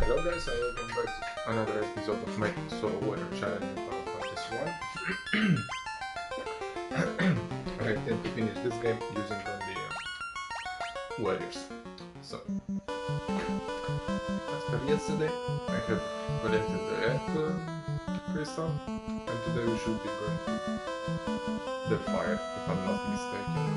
Hello guys and welcome back to another episode of my solo warrior challenge in Final Fantasy 1. I intend to finish this game using only warriors. So, as per yesterday, I have collected the Earth crystal, and today we should be going to the fire, if I'm not mistaken.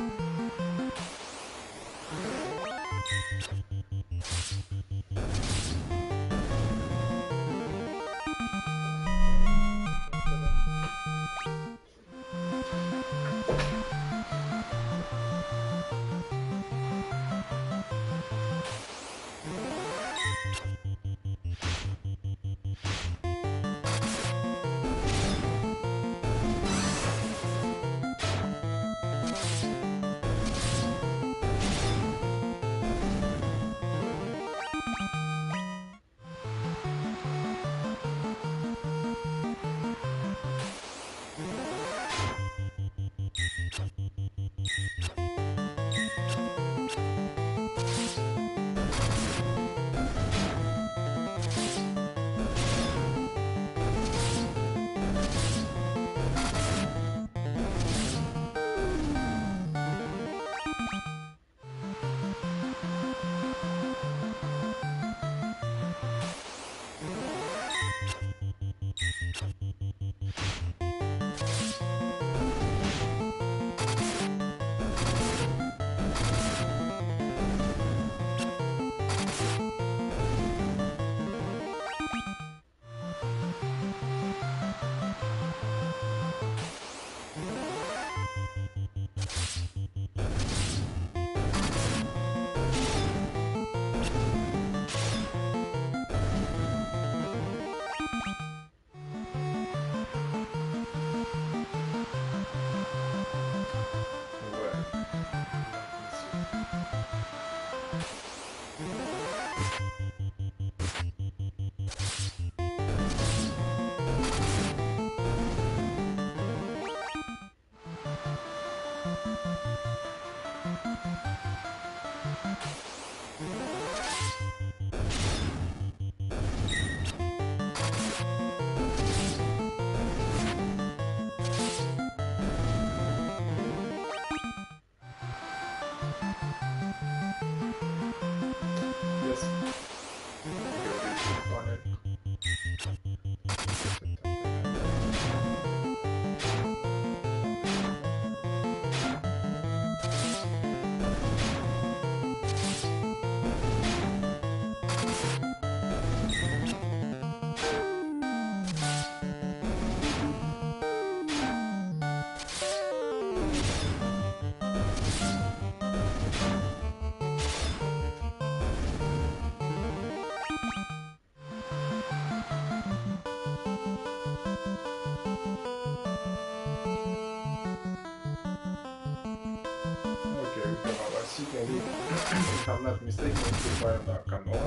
If I'm not mistaken, it's required a canoa,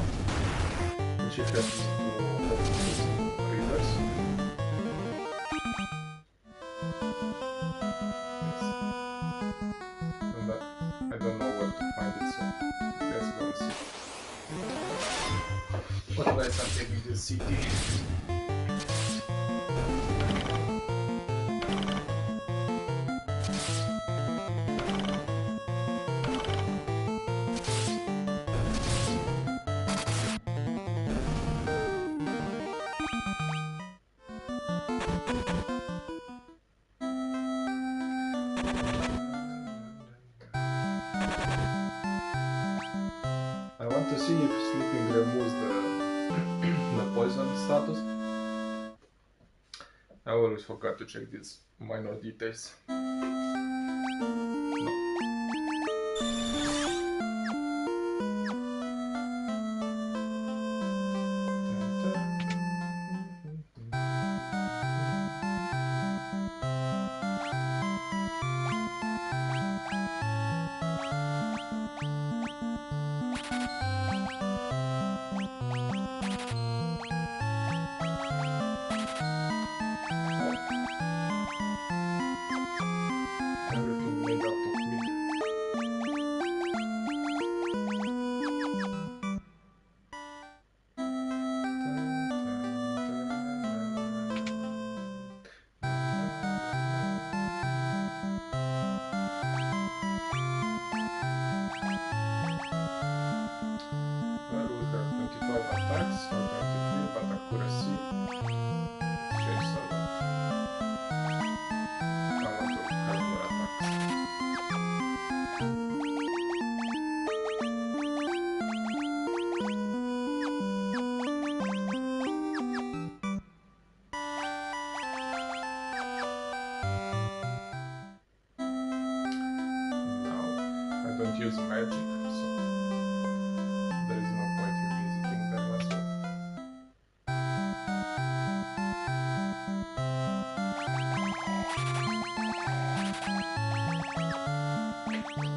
which it has to rivers. And I don't know where to find it, so let's go and see. Otherwise I'm taking this city. I want to see if sleeping removes the poison status. I always forgot to check these minor details. don't use magic, so there is no point in visiting them as well.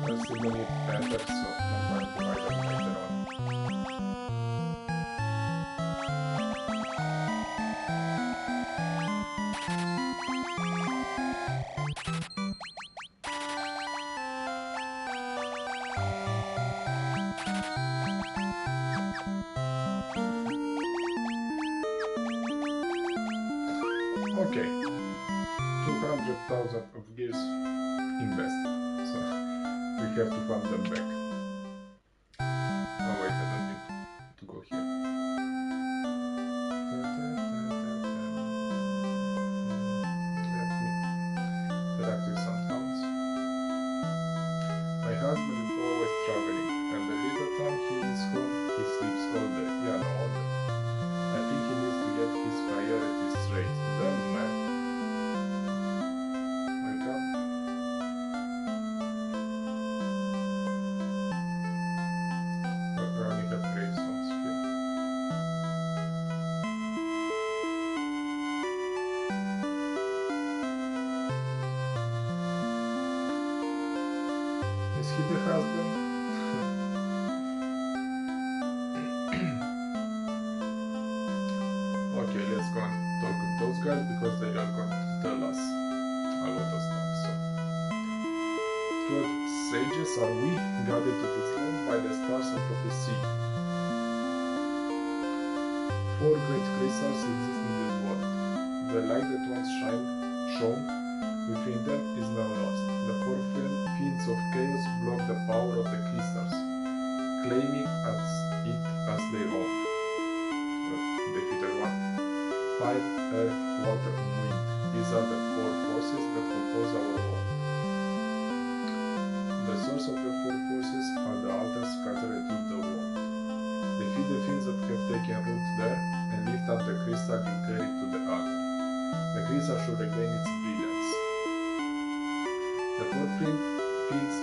I've seen many better, so I'm going to buy them later on. Okay, 200,000 of gears invested, so we have to fund them back. Oh wait, I don't need to go here. Let me interact with some sounds. My husband is always traveling, and the little time he is home, he sleeps all day. Yeah, no wonder. I think he needs to get his priorities straight. Then, man, wake up. But we only have gravestones here. Is he the husband? Okay, let's go and talk with those guys because they are going to tell us a lot of stuff. So, 12 sages are we, guided to this land by the stars of prophecy. 4 great crystals exist in this world. The light that once shone within them is now lost. The 4 fiends of chaos block the power of the crystals, claiming it as their own. Defeated 1. Fire, earth, water, and wind. These are the 4 forces that compose our world. The source of the 4 forces are the altars scattered through the world. Defeat the fiends that have taken root there, and lift up the crystal and carry it to the altar. The crystal should regain its brilliance. The 4 fiends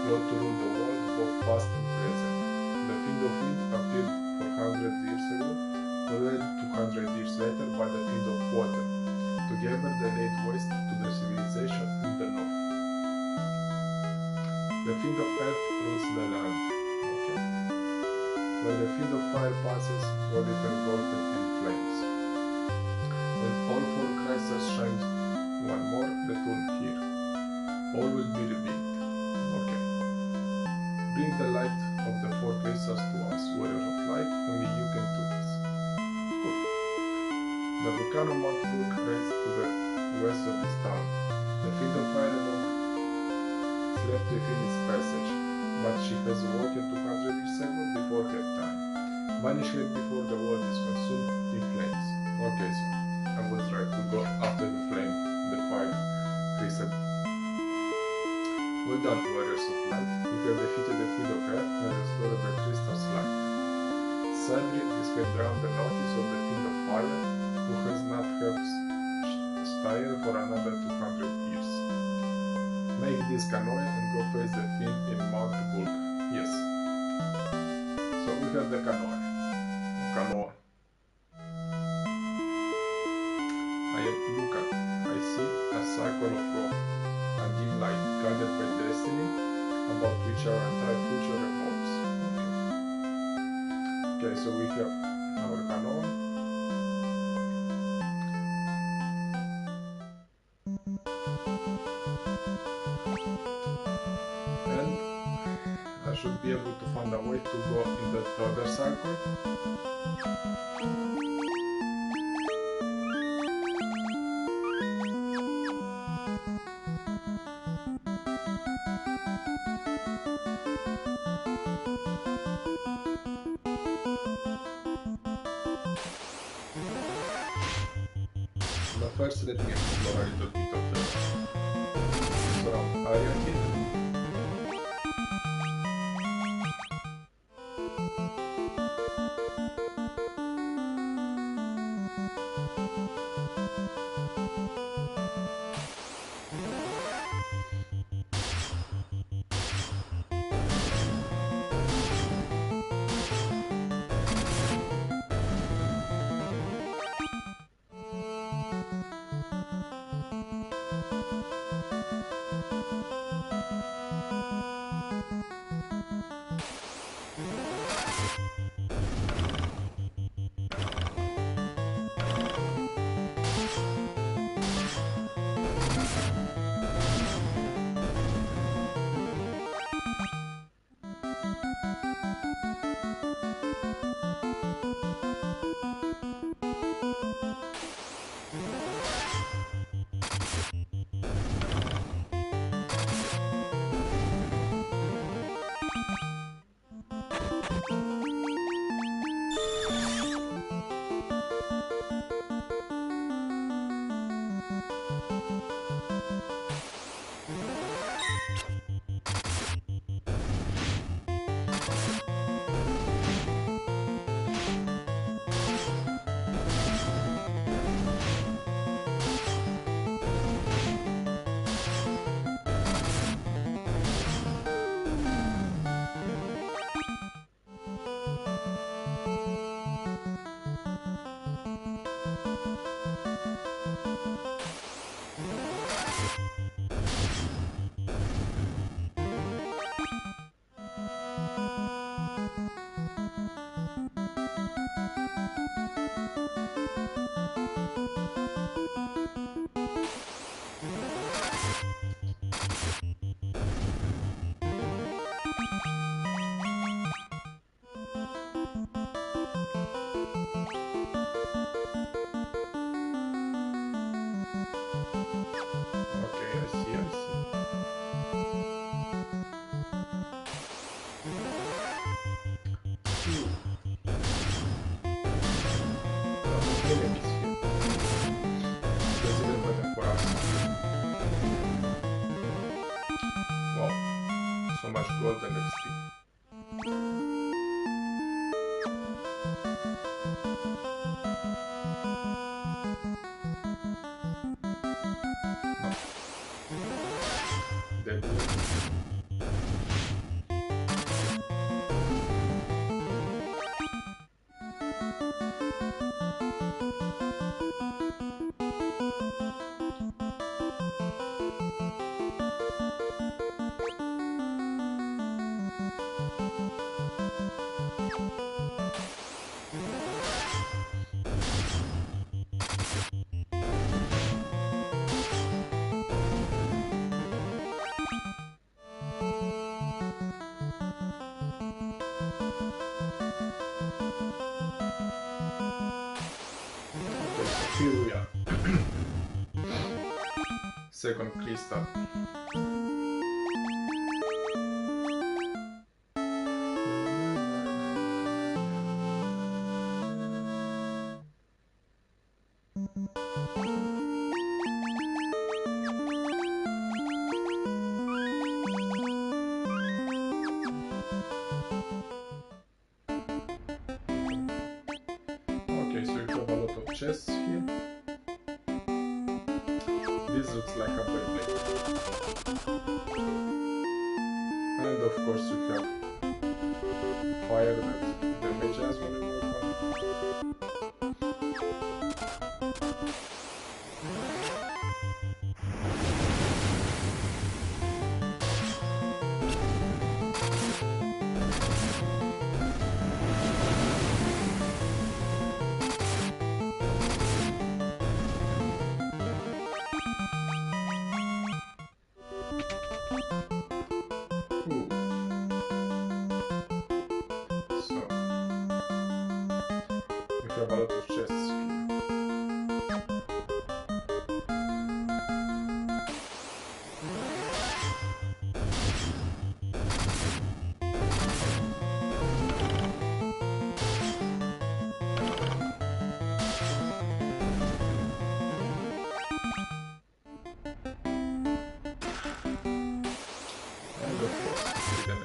plot to rule the world, both past and present. The fiend of wind appeared 400 years ago, followed 200 years later by the fiend of water. Together they laid waste to the civilization in the north. The fiend of earth rules the land. Okay. When the fiend of fire passes, all is engulfed in flames. When all 4 crystals shine one more, return here. All will be revealed. Okay. Bring the light of the 4 crystals to us, warrior of light, only you can do this. Good. The volcano Mount Hook rises to the west of this town. The fiend of fire slept within its passage, but she has awoken 200 years ago before her time. Vanish her before the world is consumed in flames. Okay, so I was right to go after the flame, the fire crystal. Well done, warriors of light. You have defeated the fiend of earth and restored the crystal's light. Sadly, this has drowned the notice of the fiend of fire, who has not have stirred for another 200 years. Make this canoe and go face the fiend in Mount Gulg. Yes. So we have the canoe. Canoe. I am Luca. I see a circle of rock, a dim light guided by destiny, about which our entire future revolves. Okay, so we have our canoe. And I should be able to find a way to go in the other circle. But first let me explore a little bit of the surround area here. Okay, I see, I see. Enemies here. That's even better for us. Wow, so much gold and XP. Dead. Here we are. Second crystal. Okay, so you have a lot of chests here. This looks like a Beyblade. And of course you have fire that damages when you work on. Have a lot of chests here. And of course, hidden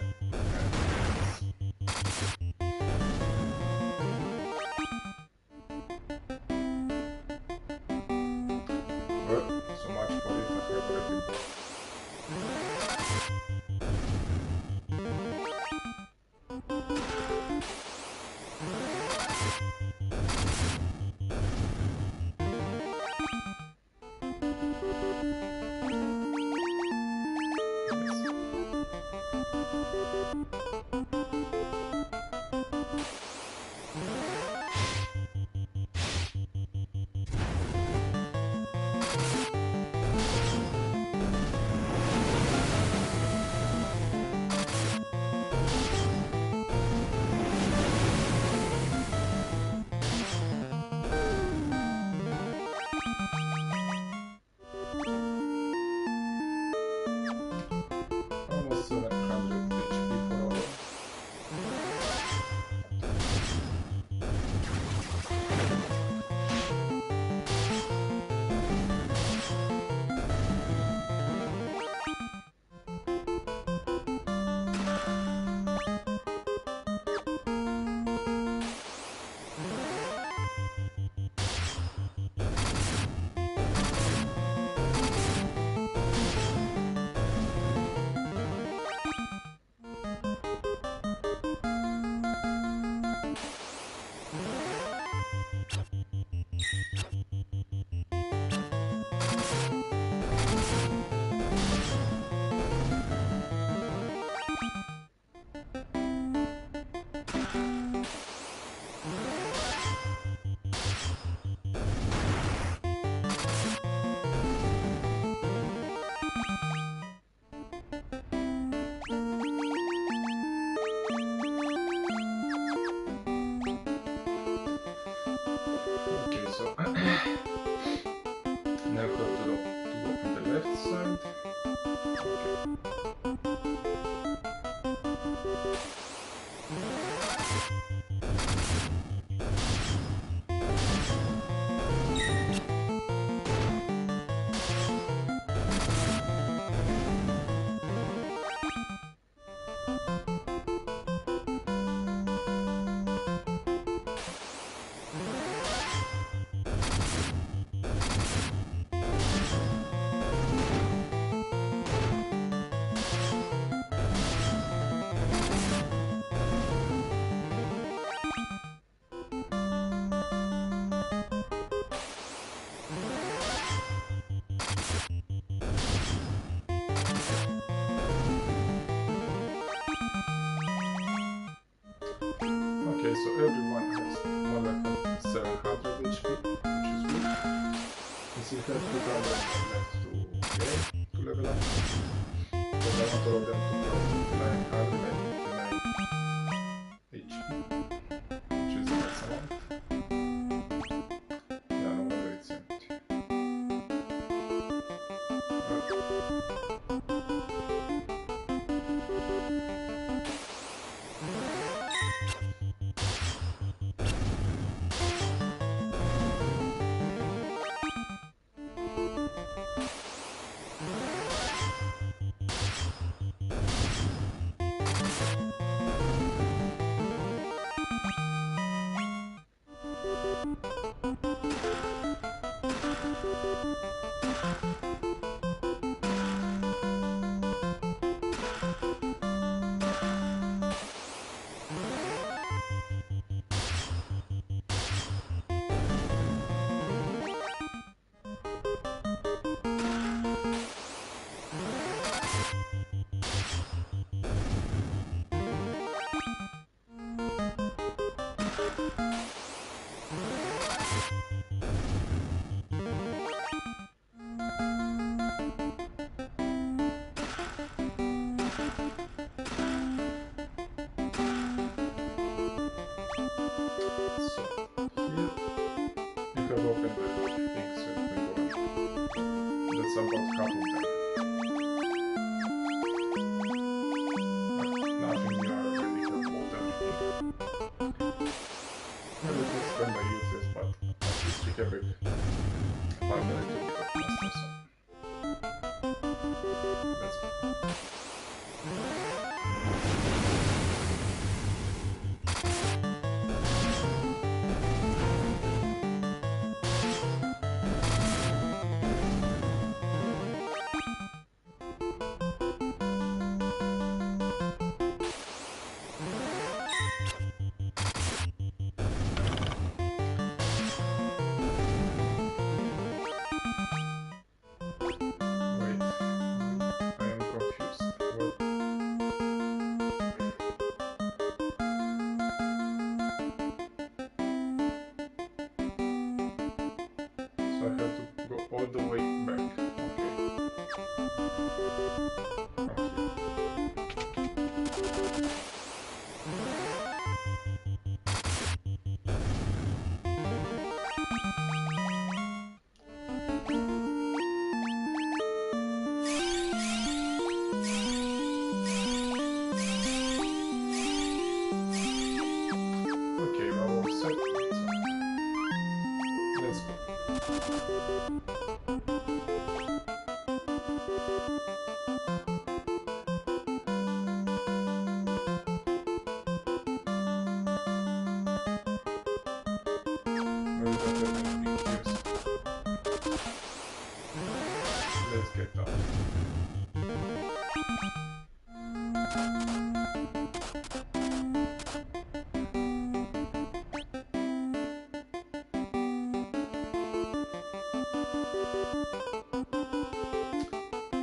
Okay, so everyone has more than 700 HP, which is good. You still have 200 more left to gain, to level up. Because I want all of them to go to 999 HP, which is the max amount. Yeah, no wonder it's empty. So, here you have opened the things so you can go on. That's about half of them. But nothing new, I already have bought everything. Well, it is kind of useless, but at least we have it. Apart from a little bit of master, so let's go. Wait, I am confused. What? So I have to go all the way back. Okay. Okay, we're all set. So let's go. We don't have anything here, so let's get out.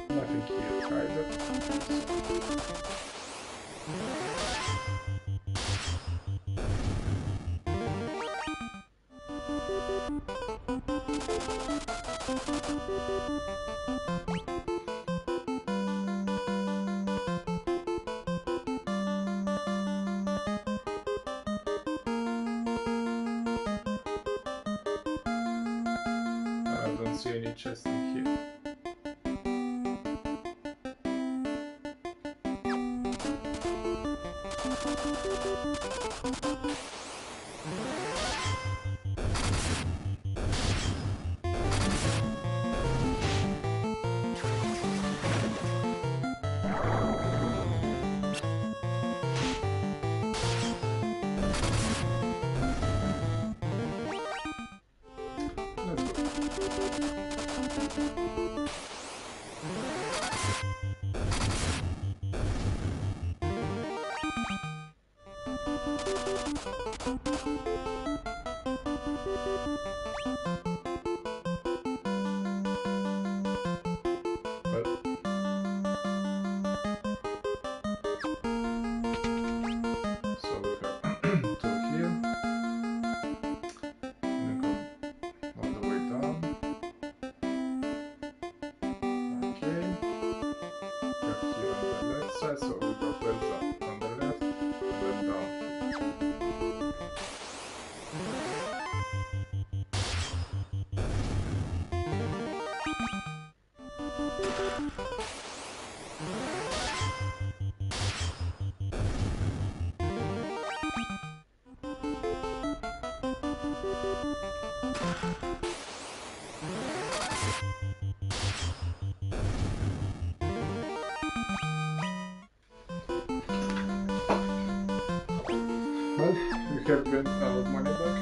Nothing here either. I don't see any chest in here. So we have 2 here. guys. So we got wells up on the left and then down. Well, we have been our money back.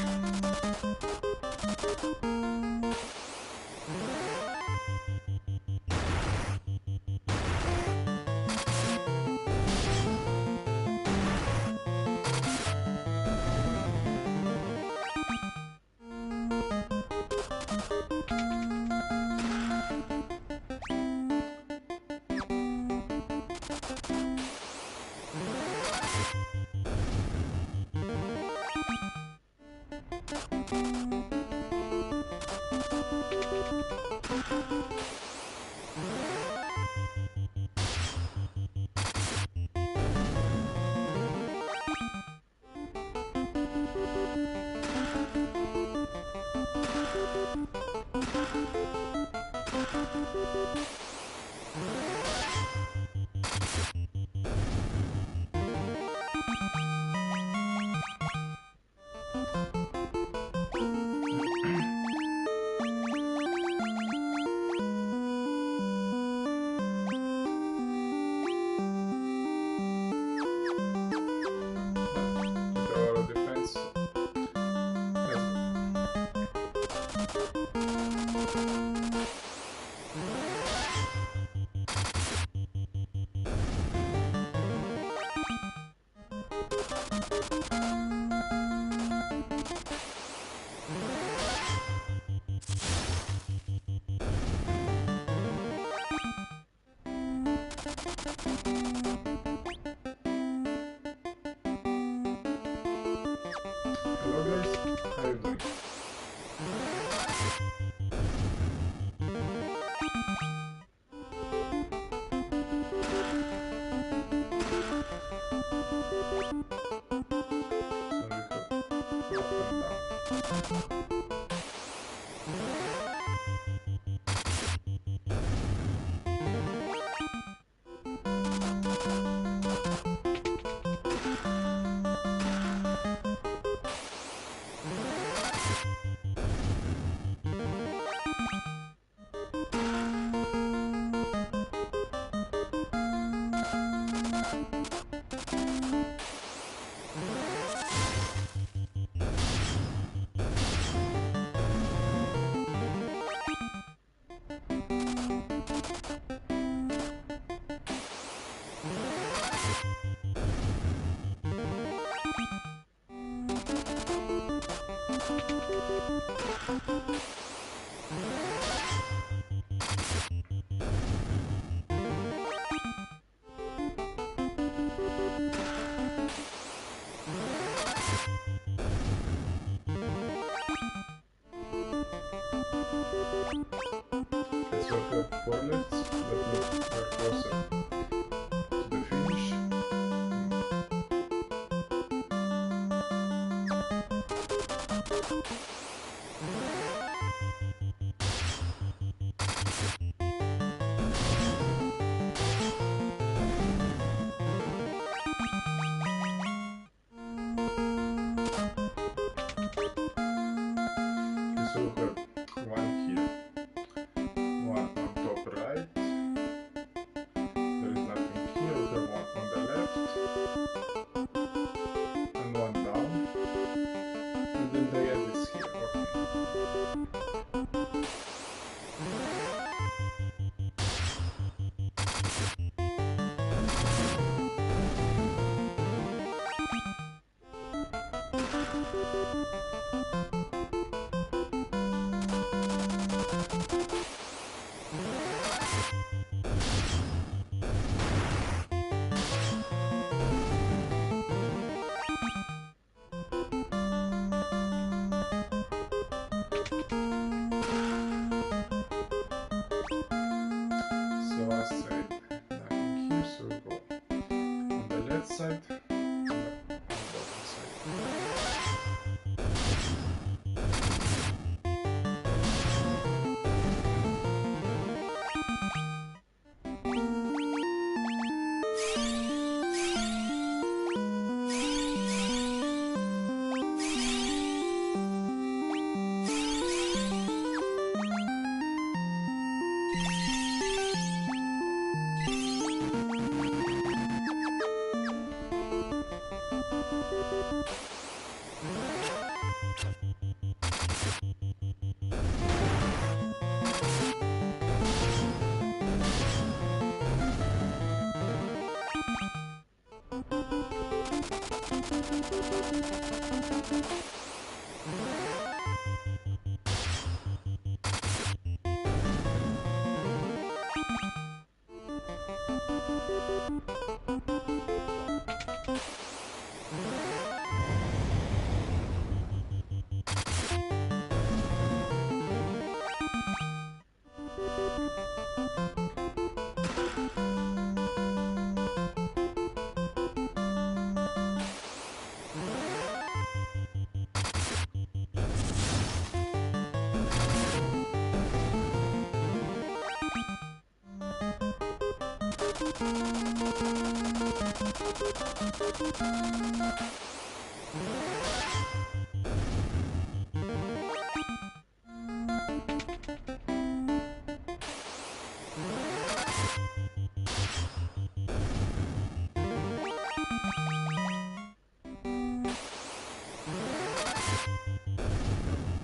Our defense. Hello guys, how are you doing? So we have up and down. Okay, so we have 4 left, that means we're closer to the finish. Okay, so we have one here, one on top right, that side. On the bottom side.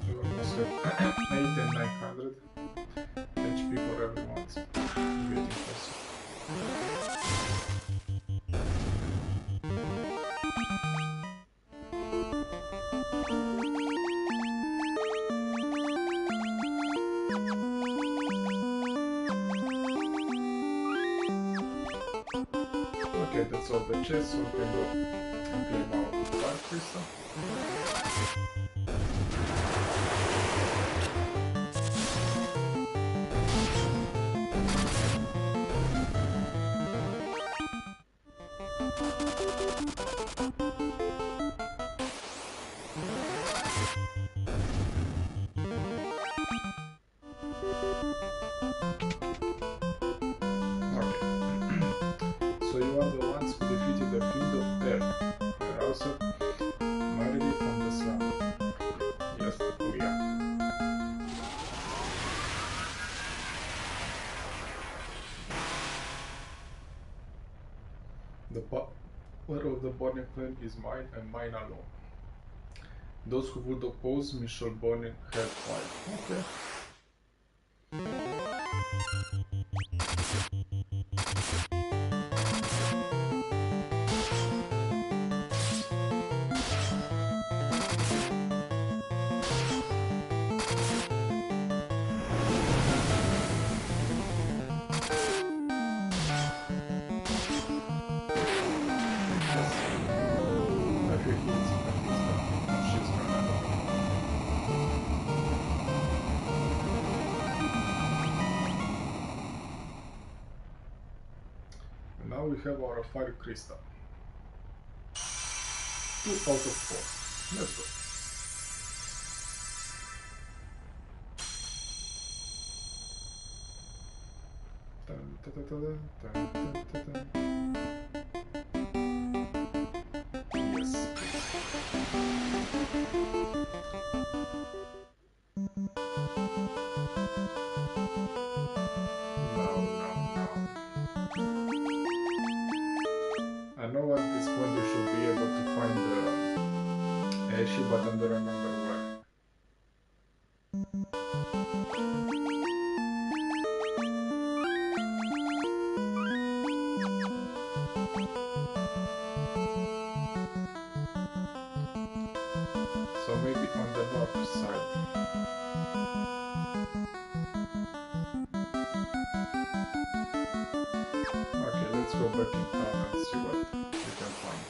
We almost have 8 and 900 HP for everyone. Getting closer. Okay, that's all the chests, so we can go and claim our fire crystal. So you are the ones who defeated the Fiend of Air. You're also married from the slum. Yes, we are. The power of the Borne clan is mine and mine alone. Those who would oppose me shall burn in hellfire. Okay. Now we have our fire crystal. 2 out of 4. Let's go. Dun, dun, dun, dun, dun, dun, dun, dun. Yes. I know at this point you should be able to find the airship, but I don't remember where. So maybe on the north side. Okay, let's go back in town and see what we can find.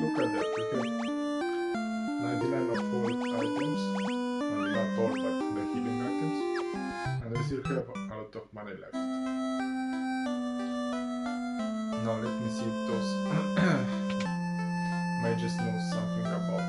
Look at that, you have 99 of all items, and not all but the healing items, and we still have a lot of money left. Now let me see if those mages know something about.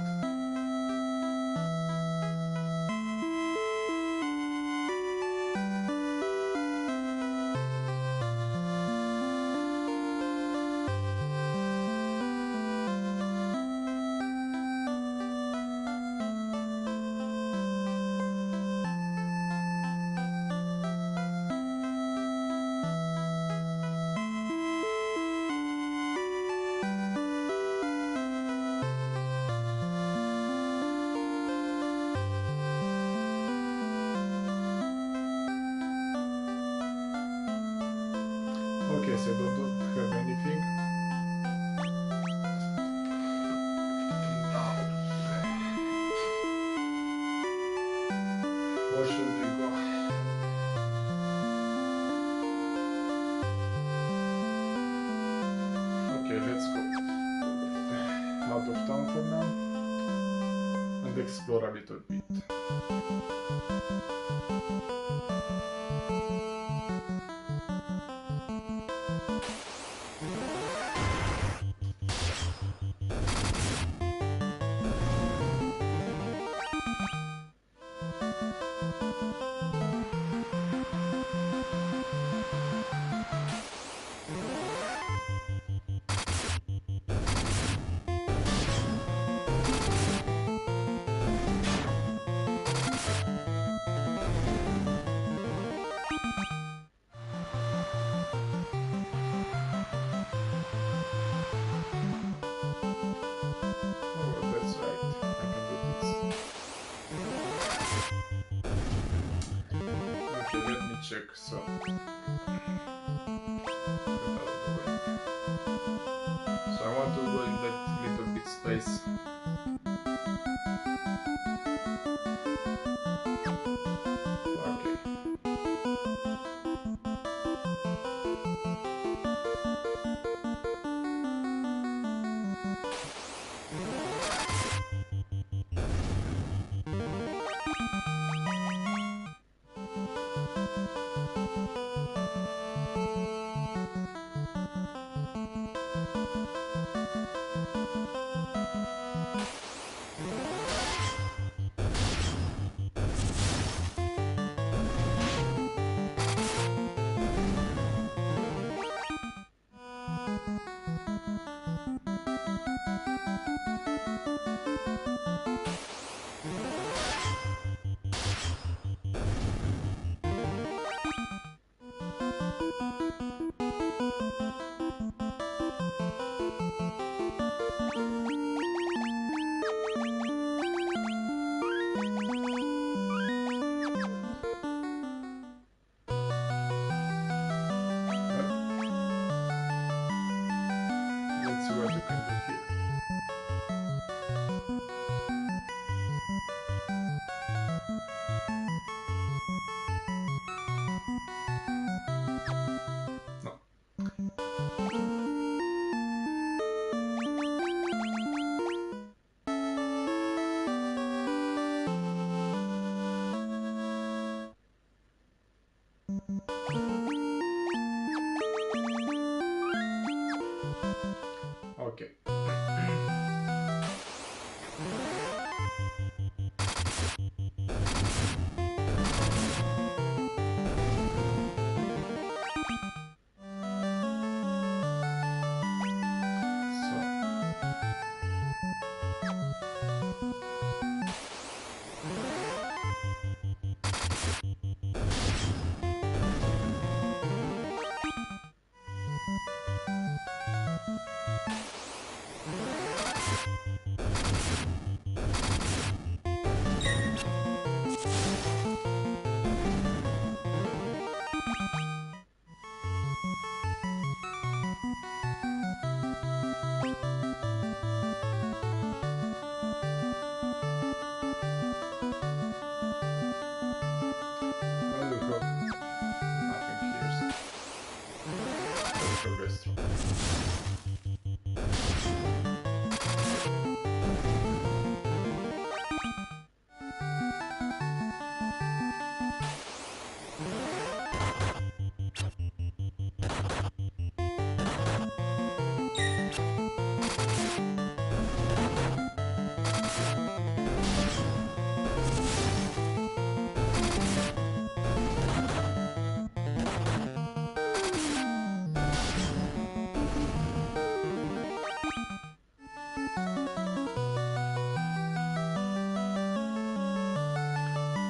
Okay, so I don't have anything. Now, where should we go? Okay, let's go out of town for now and explore a little bit. Check, so get out of the way. So I want to go in that little bit space. Okay. progress through.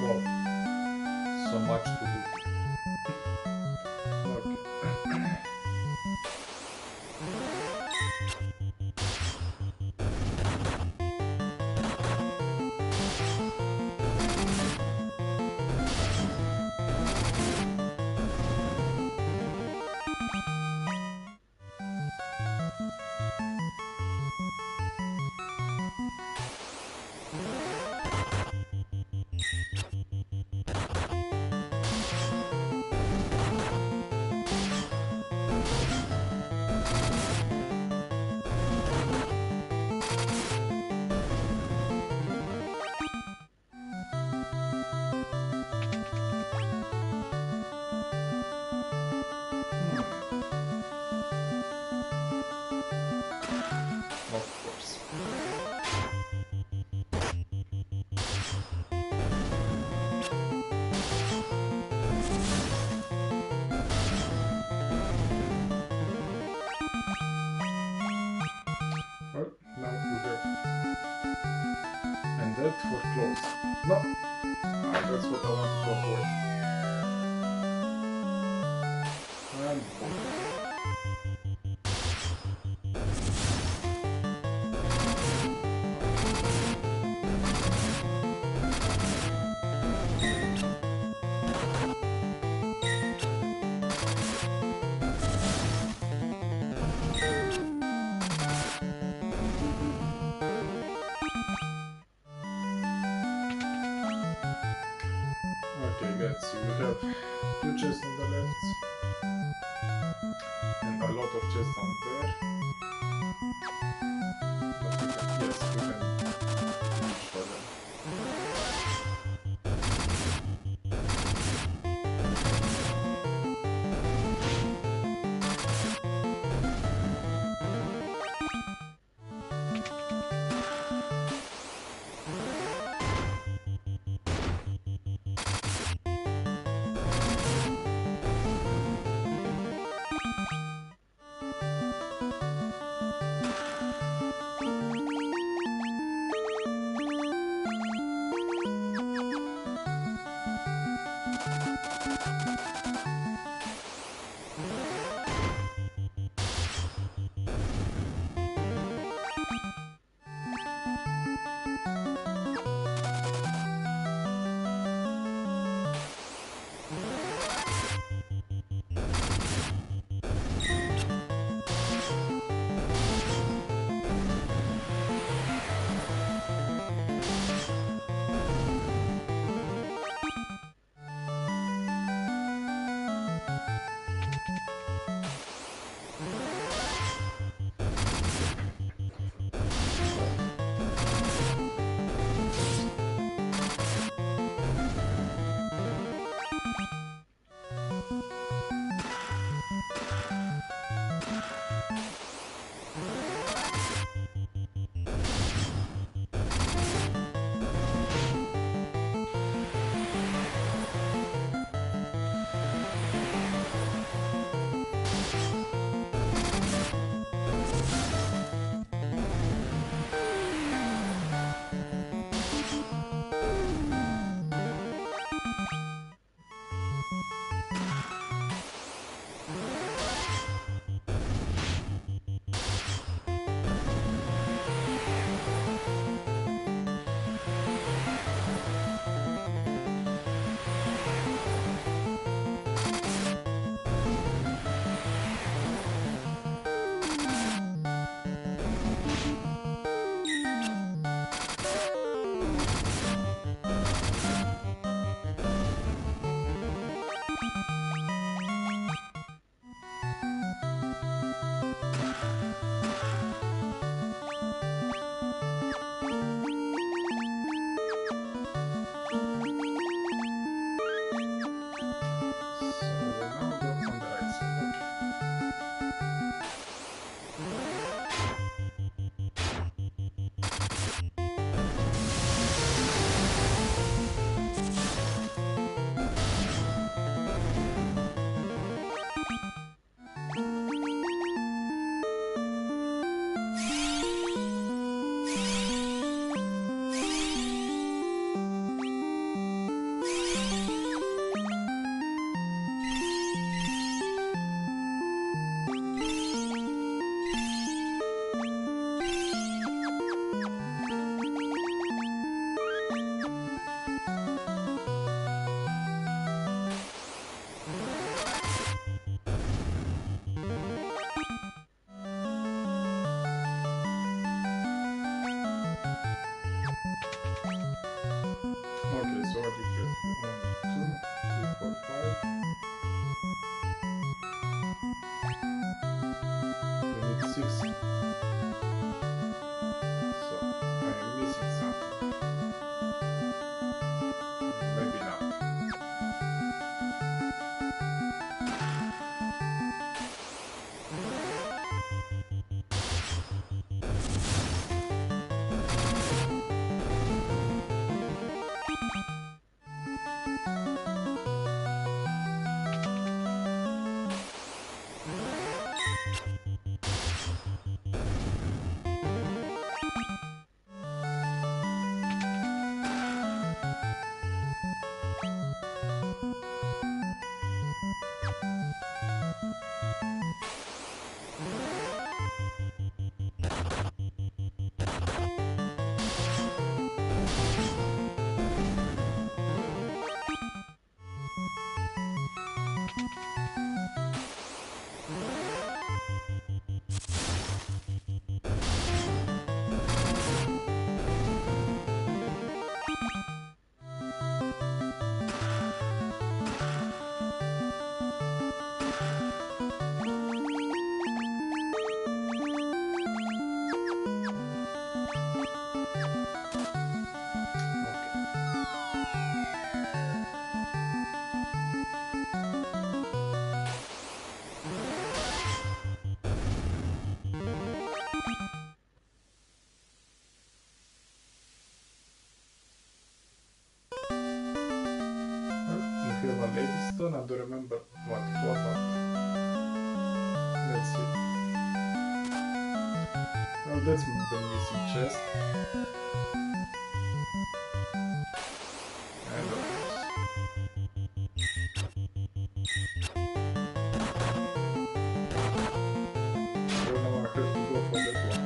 Wow, so much to do. Okay. Of course. Well, now we have and that for close. No, that's what I wanted to avoid. And boom. Okay, let's see. We have two chests on the left and a lot of chests on there. But we can, yes, we can reach for them. don't remember what for, but let's see. Well, that's the missing chest. And of course. So now I have to go for that one.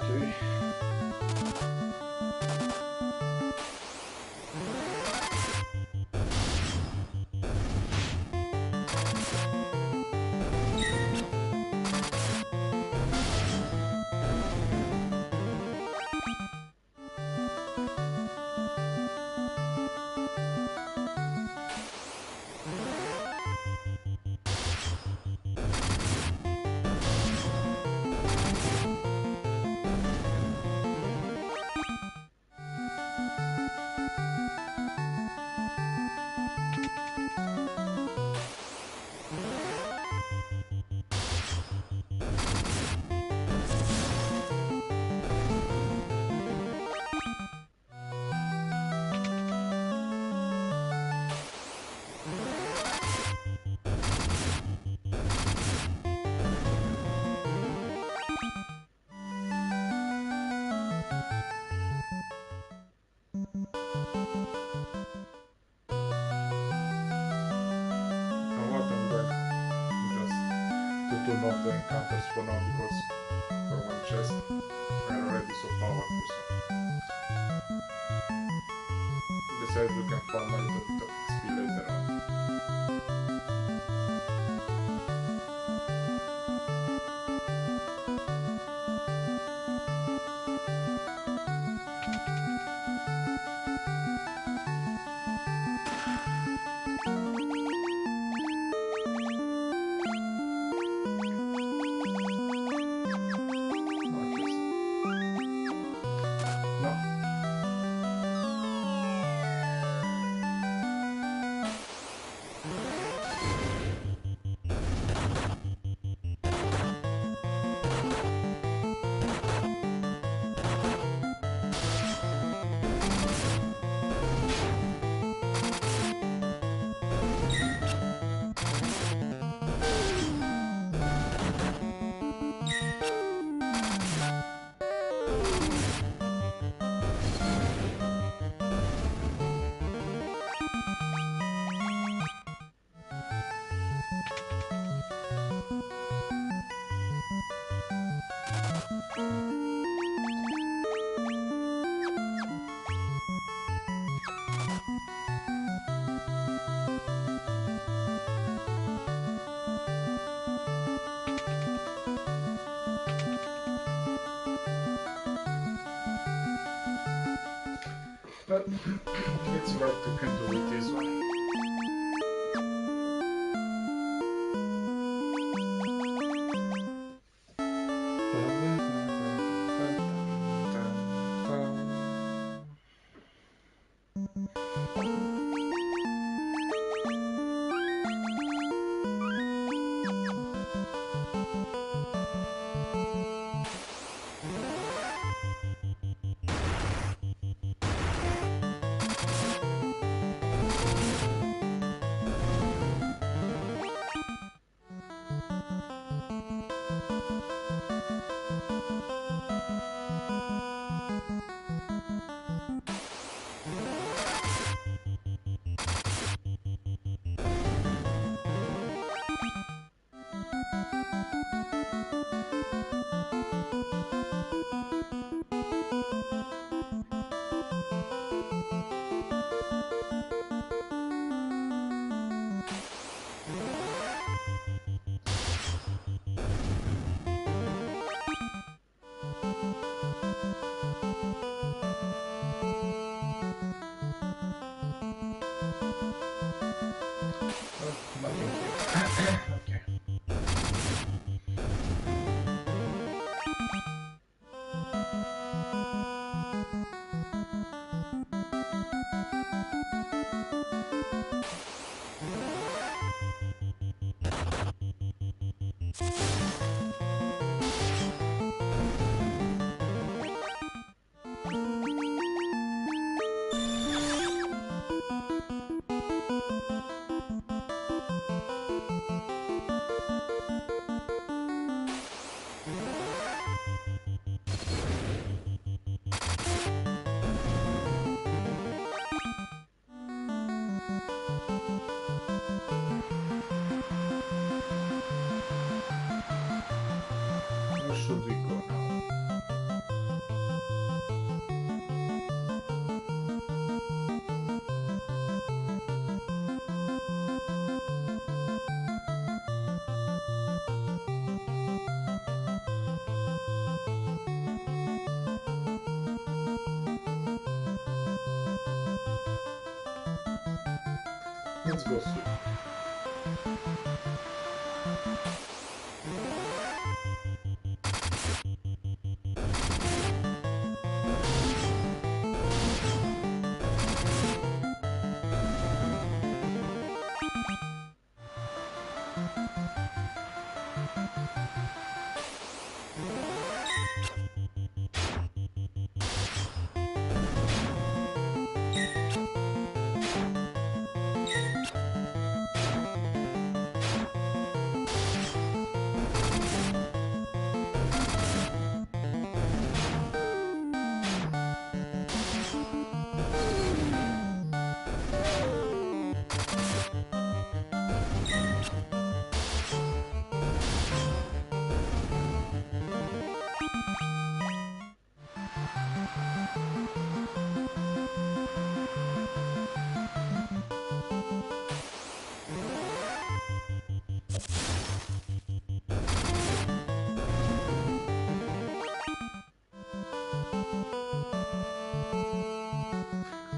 Okay. To not the encounters for now, because for one chest we're already so powerful, so besides we can farm a little bit of XP later on. But it's what you can do with this one. Okay. Where should we go now? Let's go swim.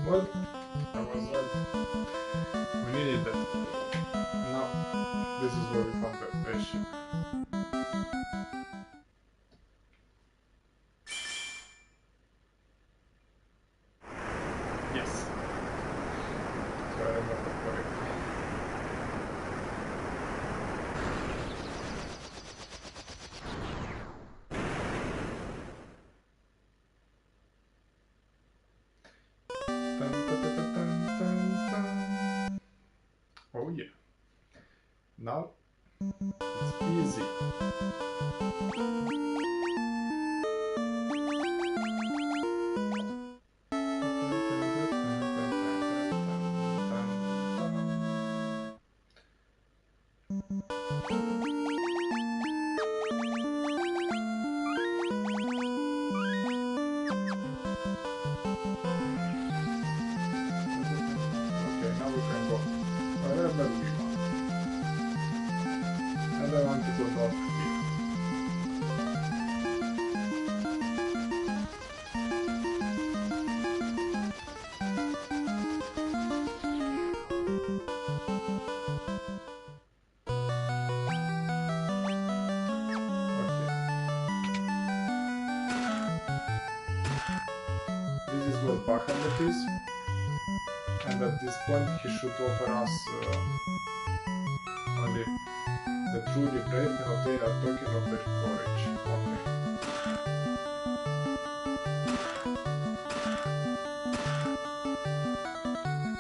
Well, I was right. We needed that. Now, this is where we found the airship. Yes. So I remember correctly. Dun, dun, dun, dun, dun, dun. Oh yeah. Now it's easy. Okay, now we can go wherever we want. And I want to go north here. This is where Bahamut is, and at this point he should offer us only the truly brave can obtain a token of their courage. Okay.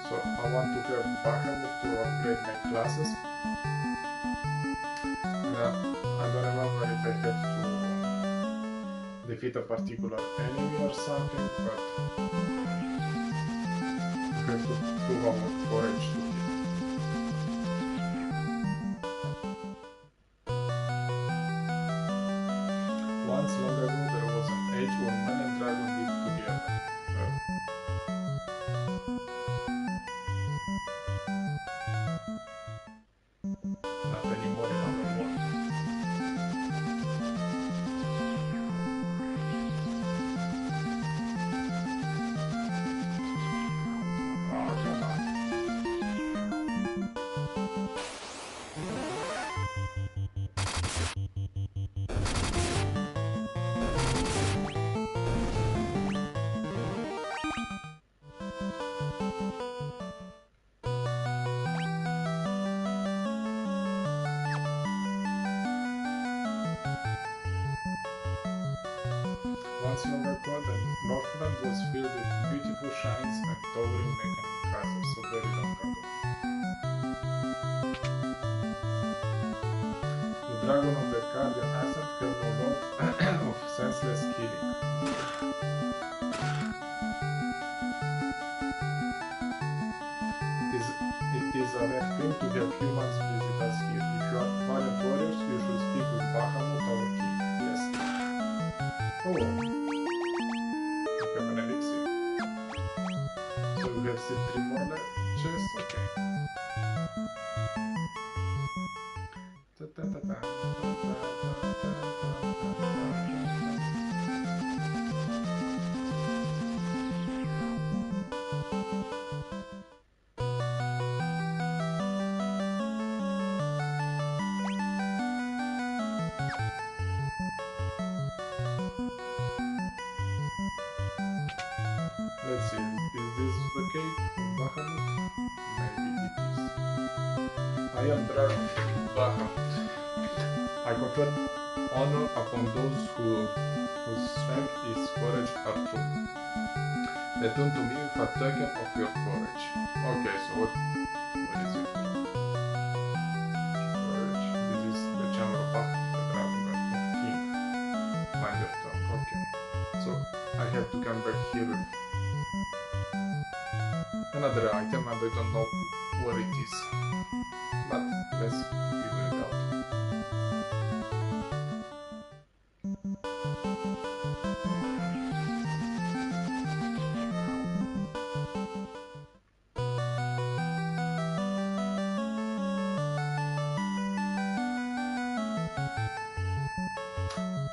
So I want to have Bahamut to upgrade my classes. I don't remember if I have to defeat a particular enemy or something, but I have to prove our courage to him. Once long ago there was an age when man and dragon lived together. Not anymore in our world. Oh, come on. months long ago, the Northland was filled with beautiful shrines and towering mechanic castles, so very long ago. The dragon on the Guardian Island have no law of senseless killing. It is a rare thing to have humans visit us here. If you are valiant warriors, you should speak with Bahamut, our king. Yes. Oh. We have an elixir. So we have still 3 more chests? Okay. Let's see, is this the cave of Bahamut? Maybe it is. I am Dragon Bahamut. I confer honor upon those whose strength is courage are true. Return to me with a token of your courage. Okay, so what is it? Courage. This is the chamber of Bahamut, the dragon of king. Find your tongue. Okay. So I have to come back here with another item and I don't know what it is, but let's figure it out.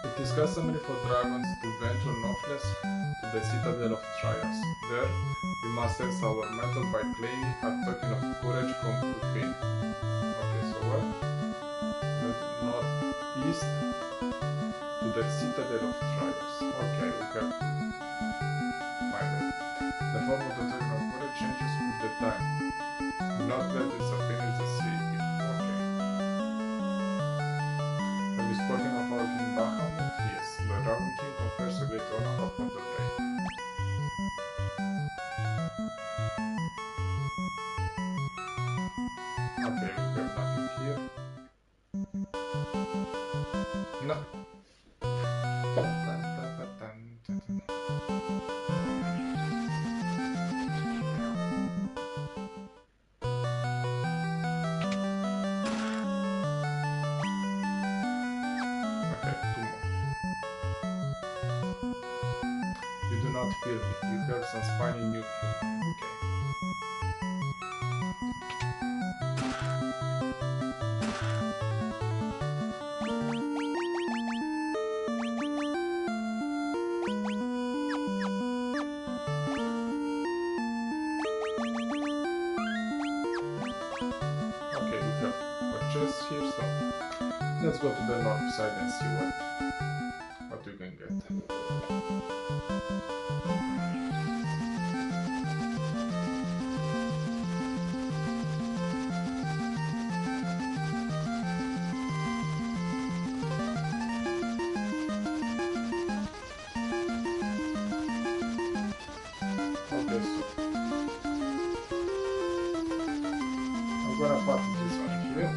It is customary for dragons to venture northwest to the citadel of Trias. There, we must test our mettle by playing a token of courage from within. Okay, so what? Northeast to the citadel of Trias. Okay, we can find it. The form of the token of courage changes with the time. Do not let it finish the city. Okay. Have you spoken of our king Bahamut? Yes, the Dragon King confers a great honor upon the brave. Okay, we have nothing here. No. Okay, 2 more. You do not fear me. You have some spiny new humor. Okay. Just here, so let's go to the north side and see what we can get. Okay, so I'm gonna put this one here.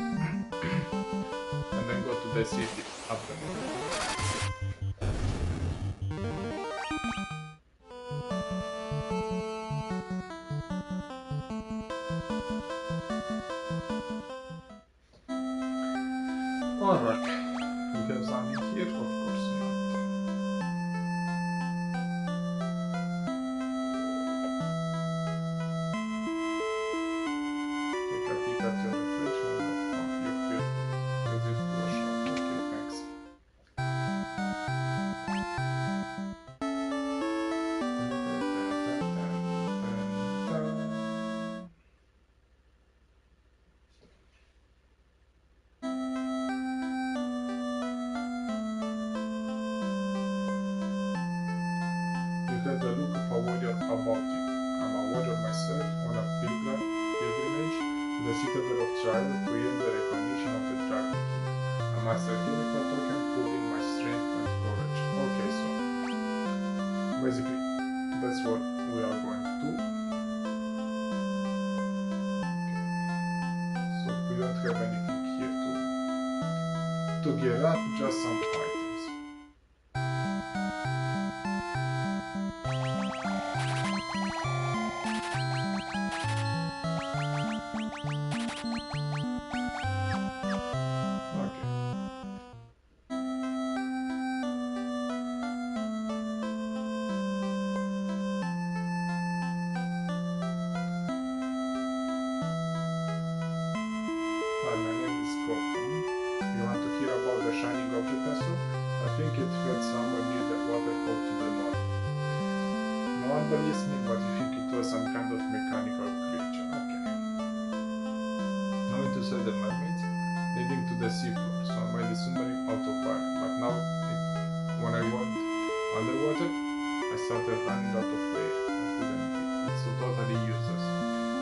And then go to the city after that. Alright, we have something here? Of course not. Take a peek at your reflection and you feel resist to a shot. Okay, thanks. You have the look of a warrior about you. I'm a warrior myself on a pilgrimage to the citadel of Trial to earn the recognition of the Dragon King. I must return with a token proving my strength and courage. Okay, so basically that's what we are going to do. So we don't have anything here to gear up, just some items. I think it fed somewhere near the waterfall to the north. No one believes me, but I think it was some kind of mechanical creature. Okay. Going to save the mermaids, leading to the seafloor, so I made the submarine autopilot. But now, when I went underwater, I started running out of air. That couldn't be. It's so totally useless.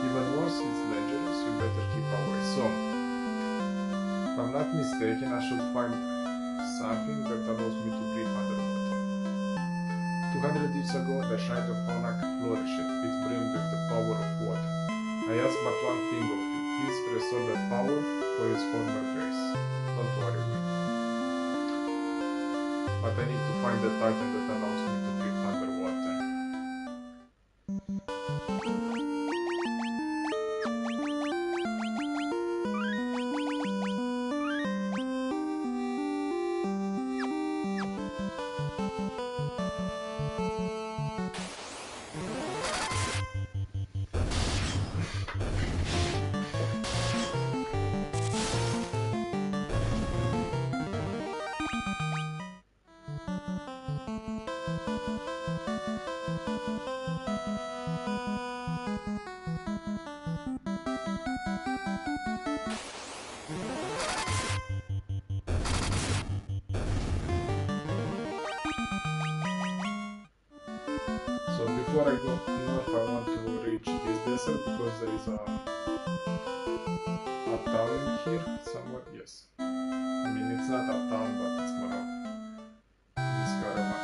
Even worse, it's dangerous. You better keep away. So, if I'm not mistaken, I should find something that allows me to breathe underwater. 200 years ago, the shrine of Onak flourished. It brimmed with the power of water. I ask but one thing of you. Please restore the power for its former grace. Don't worry me. But I need to find the titan that allows me to breathe underwater. So before I go north, I want to reach this desert because there is a town here somewhere. Yes, I mean it's not a town, but it's more of this caravan.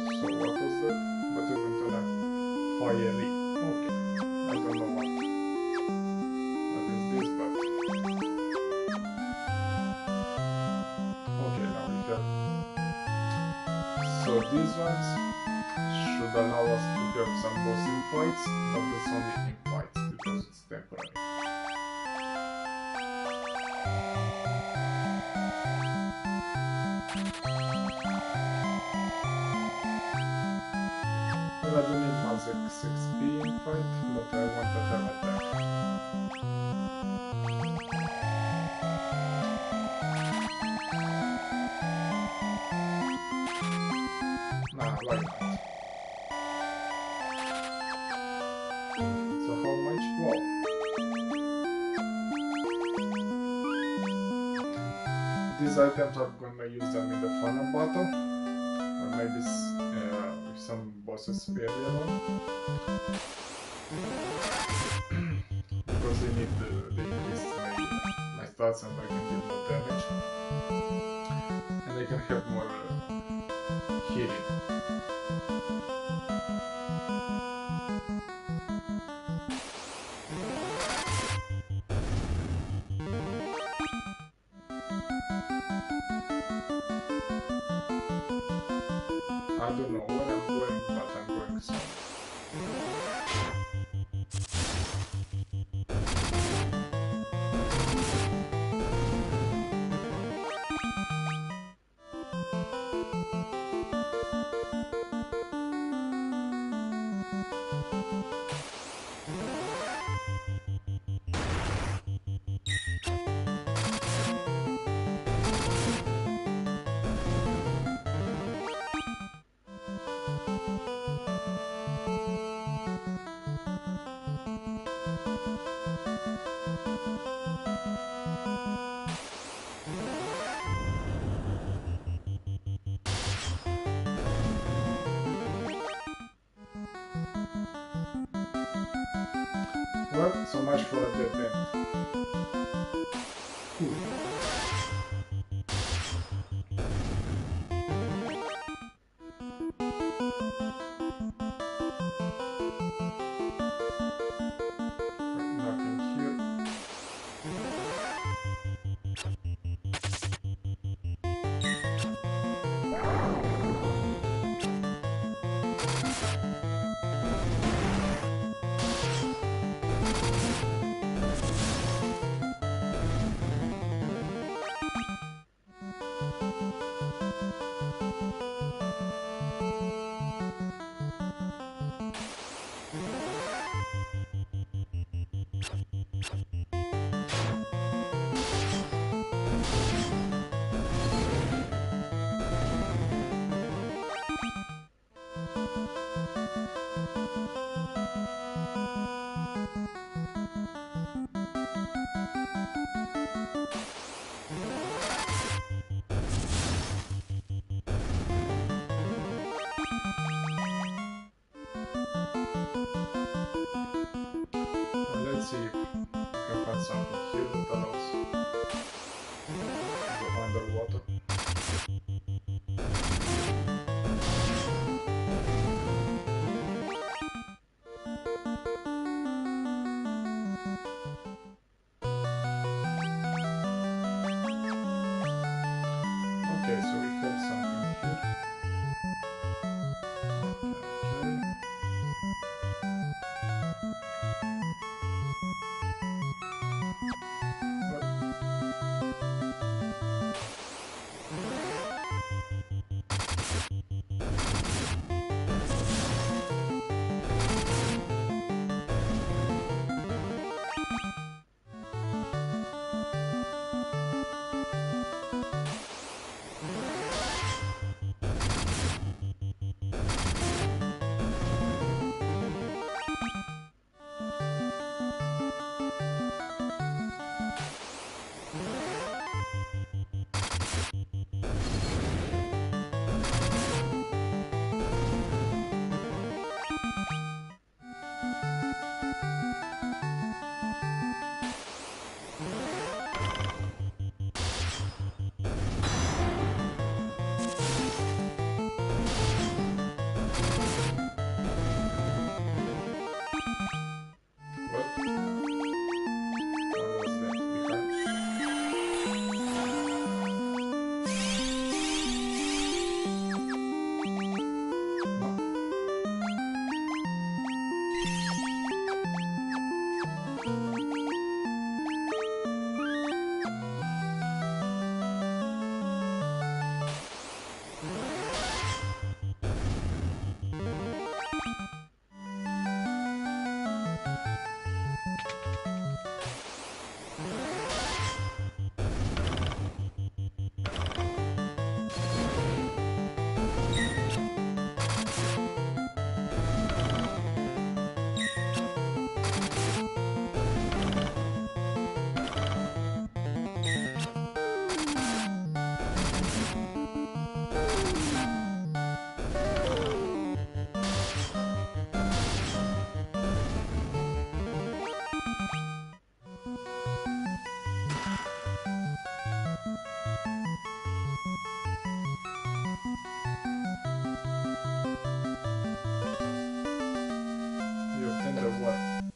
So what was that? But we went on a fiery. Okay, I don't know what. So these ones should allow us to have some boss in fights, but that's only in fights because it's temporary. Well, I don't need much XP in fight, but I want to have attack. Why not? So how much? Wow. These items are gonna use them in the final battle, or maybe with some bosses earlier on, because they need the increase my stats and I can deal more damage, and I can have more healing. I don't know where I'm going, but I'm going somewhere. Well, so much for a dead end. Cool. Nothing here. Let's see if we can find something here that allows to go underwater. Okay, so we have something here.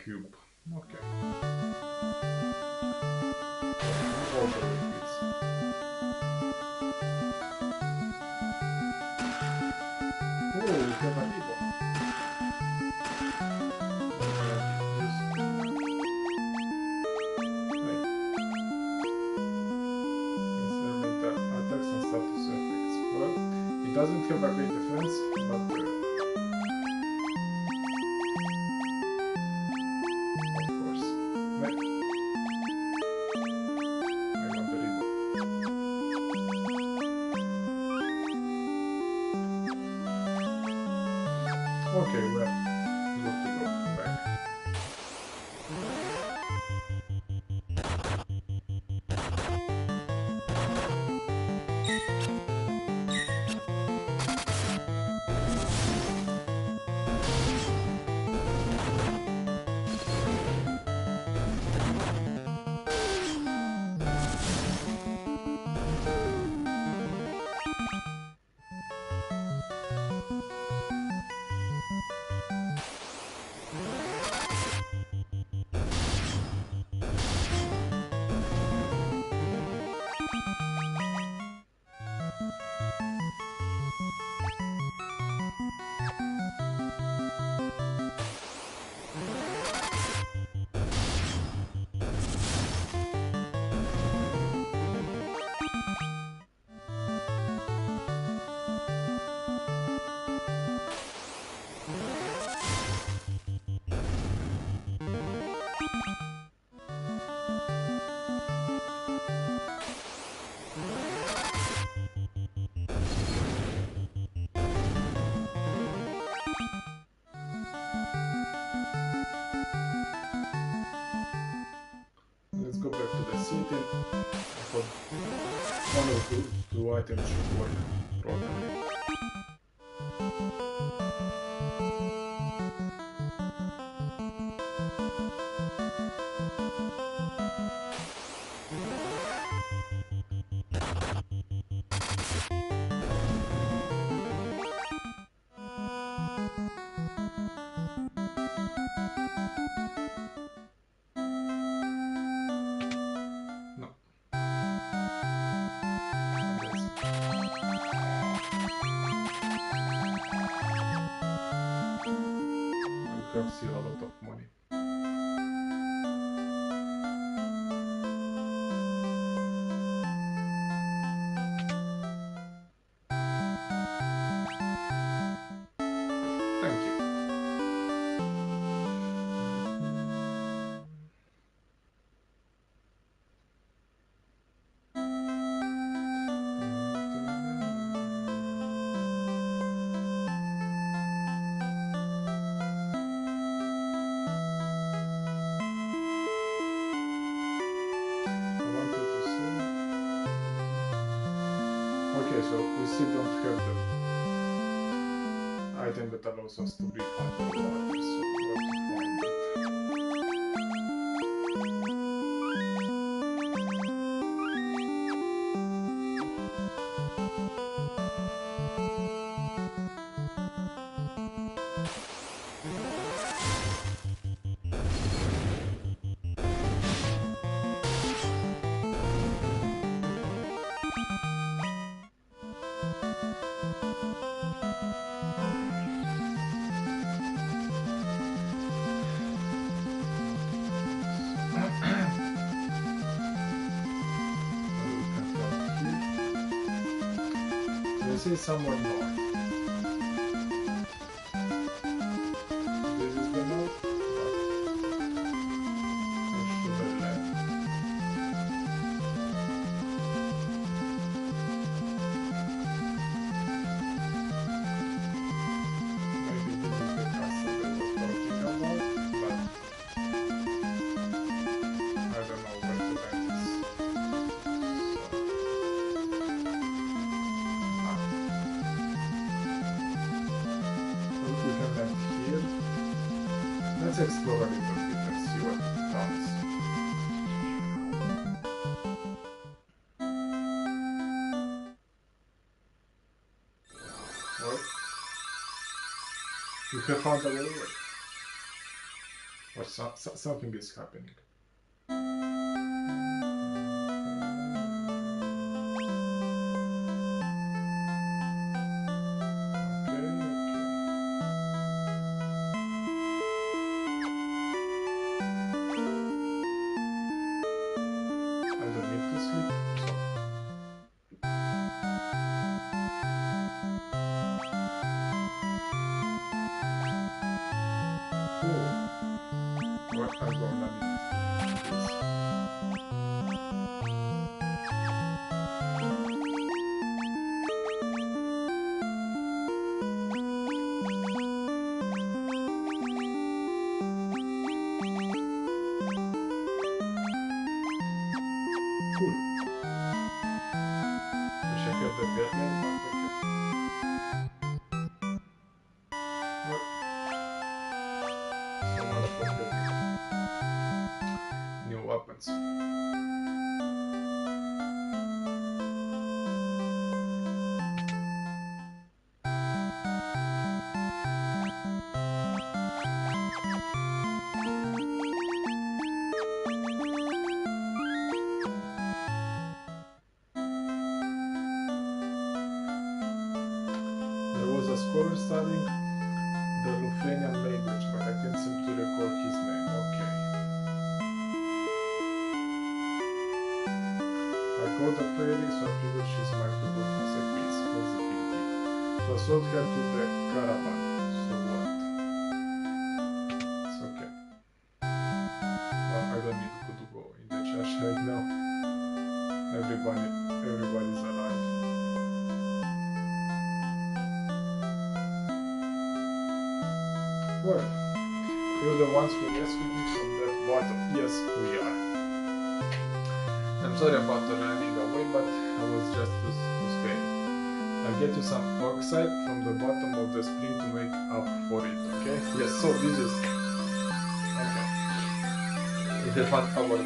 Cube. Okay. All the liquids. Oh, we have a ribbon. Attacks and status effects. Well, it doesn't have a great defense, but okay, well, we have to go back. Let's go back to the city. I hope one of the two items should work properly. See a lot of money. Thank you. Okay, so we still don't have the item that allows us to refund the water, so we have to find it. See someone north. This is the north, but or should I left? Maybe this is the castle that was talking about, but I don't know where to land this. Let's explore a little bit and see what comes. Well, you have found a way away. Or something is happening. What I'm gonna need is cool. Wish I had the Batman, but okay. So now let's get new weapons. There was a scholar studying the Ruthenian language, but I can't seem to recall his name. Okay. I called the fairy, so I figured she's my to do as a piece. What's the big deal? To assault her to the caravan. So what? Well, you're the ones who rescued me from that bottom. Yes, we are. I'm sorry about the running away, but I was just too scared. I'll get you some oxide from the bottom of the spring to make up for it, okay? Yes, so this is... Okay. It is not our way.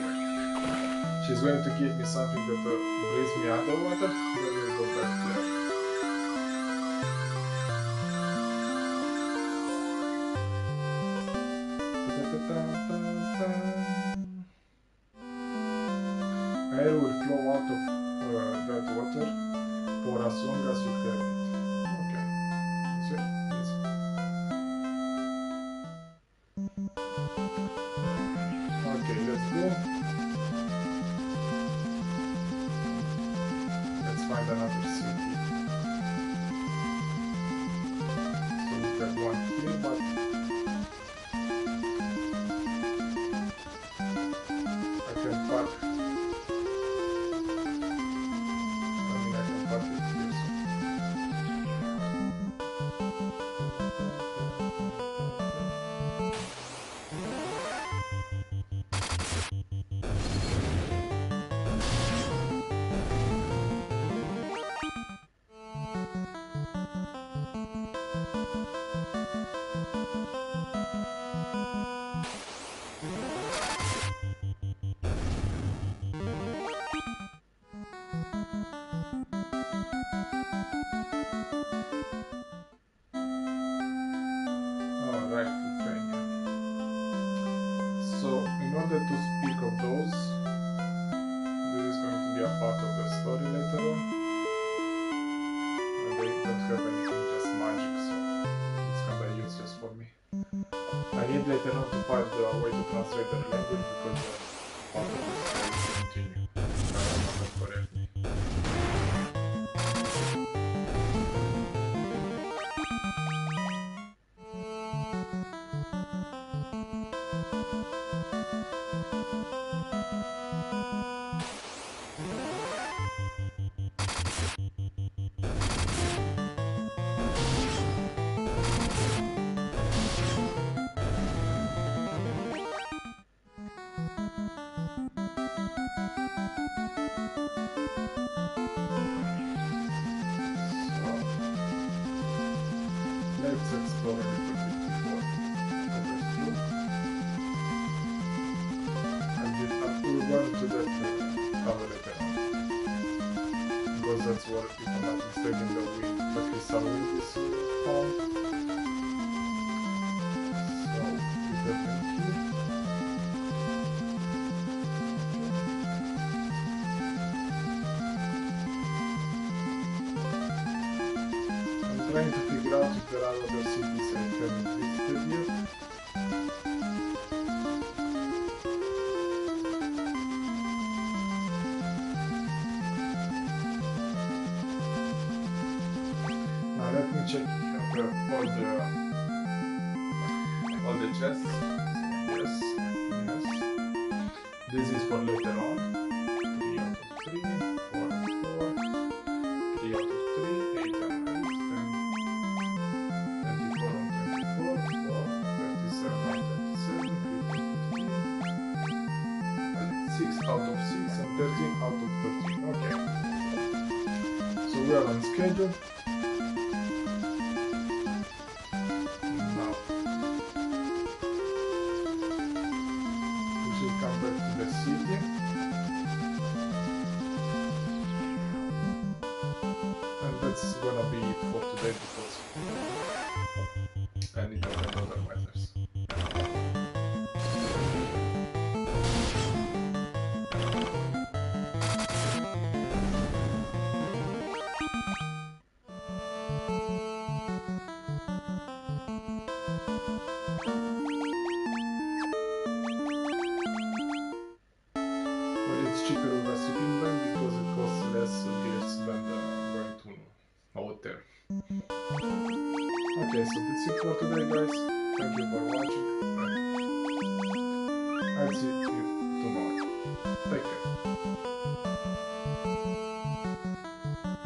She's going to give me something that brings me underwater. Then we'll go back there. Air will flow out of that water for as long as you have it. Okay. So, yes. Okay, let's go. Let's find another city. So we got one here, but I can park. I can park it here. Alright, Ukraine. So, in order to speak of those, this is going to be a part of the story later on. And they don't have anything, just magic, so it's kinda useless for me. I need later on to find a way to translate their language because part of the story will continue. If I remember correctly. Let's explore a little bit before progress through. We're going to that tower later on. Because that's what, if I'm not mistaken, that we at least some wind is found. So, we have them here. I'm trying to figure out if there are other cities I haven't visited yet. Now let me check all the chests. Yes, yes. This is for later on. 3 out of 3, 4 and 4, 3 out of 3, 8 and 8, 24 on 24, 37 on 37, 15, 6 out of 6 and 13 out of 13. Okay. So we are on schedule. Now we should come back to the city. And that's gonna be it for today because I need to attend other matters. Well, it's cheaper with a shipping van because it costs less gas than going to a hotel. Okay, so that's it for today, guys. Thank you for watching. I'll see you tomorrow. Take care.